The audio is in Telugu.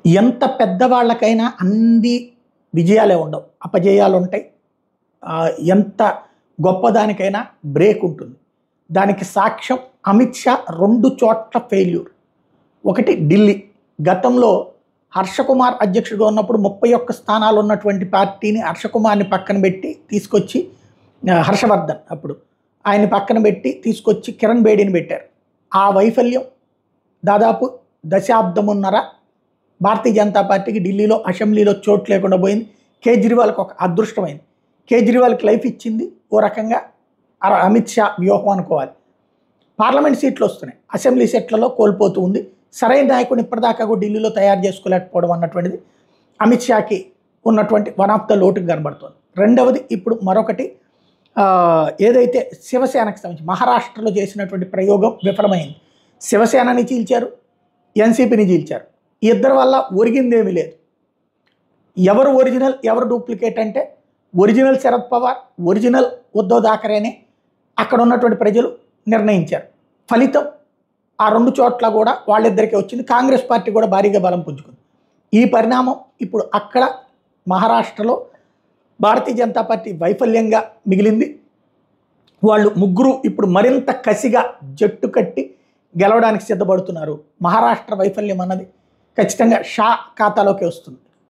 ఎంత పెద్దవాళ్ళకైనా అన్ని విజయాలే ఉండవు, అపజయాలు ఉంటాయి. ఎంత గొప్పదానికైనా బ్రేక్ ఉంటుంది. దానికి సాక్ష్యం అమిత్ షా 2 చోట్ల ఫెయిల్యూర్. ఒకటి ఢిల్లీ, గతంలో హర్షకుమార్ అధ్యక్షుడిగా ఉన్నప్పుడు 31 స్థానాలు ఉన్నటువంటి పార్టీని హర్షకుమార్ని పక్కన పెట్టి తీసుకొచ్చి, హర్షవర్ధన్ అప్పుడు ఆయన్ని పక్కన పెట్టి తీసుకొచ్చి కిరణ్ బేడీని పెట్టారు. ఆ వైఫల్యం దాదాపు దశాబ్దమున్నర భారతీయ జనతా పార్టీకి ఢిల్లీలో అసెంబ్లీలో చోటు లేకుండా పోయింది. కేజ్రీవాల్కి ఒక అదృష్టమైంది. కేజ్రీవాల్కి లైఫ్ ఇచ్చింది ఓ రకంగా అమిత్ షా వ్యూహం అనుకోవాలి. పార్లమెంట్ సీట్లు వస్తున్నాయి, అసెంబ్లీ సీట్లలో కోల్పోతూ ఉంది. సరైన నాయకుడిని ఇప్పటిదాకా కూడా ఢిల్లీలో తయారు చేసుకోలేకపోవడం అన్నటువంటిది అమిత్ షాకి ఉన్నటువంటి వన్ ఆఫ్ ద లోటుకు కనబడుతుంది. రెండవది, ఇప్పుడు మరొకటి, ఏదైతే శివసేనకు సంబంధించి మహారాష్ట్రలో చేసినటువంటి ప్రయోగం విఫలమైంది. శివసేనని చీల్చారు, ఎన్సీపీని చీల్చారు. ఈ ఇద్దరి వల్ల ఒరిగిందేమీ లేదు. ఎవరు ఒరిజినల్ ఎవరు డూప్లికేట్ అంటే ఒరిజినల్ శరద్ పవార్, ఒరిజినల్ ఉద్ధవ్ థాకరేనే అక్కడ ఉన్నటువంటి ప్రజలు నిర్ణయించారు. ఫలితం ఆ 2 చోట్ల కూడా వాళ్ళిద్దరికీ వచ్చింది. కాంగ్రెస్ పార్టీ కూడా భారీగా బలం పుంజుకుంది. ఈ పరిణామం ఇప్పుడు అక్కడ మహారాష్ట్రలో భారతీయ జనతా పార్టీ వైఫల్యంగా మిగిలింది. వాళ్ళు ముగ్గురు ఇప్పుడు మరింత కసిగా జట్టు కట్టి గెలవడానికి సిద్ధపడుతున్నారు. మహారాష్ట్ర వైఫల్యం అన్నది ఖచ్చితంగా షా ఖాతాలోకి వస్తుంది.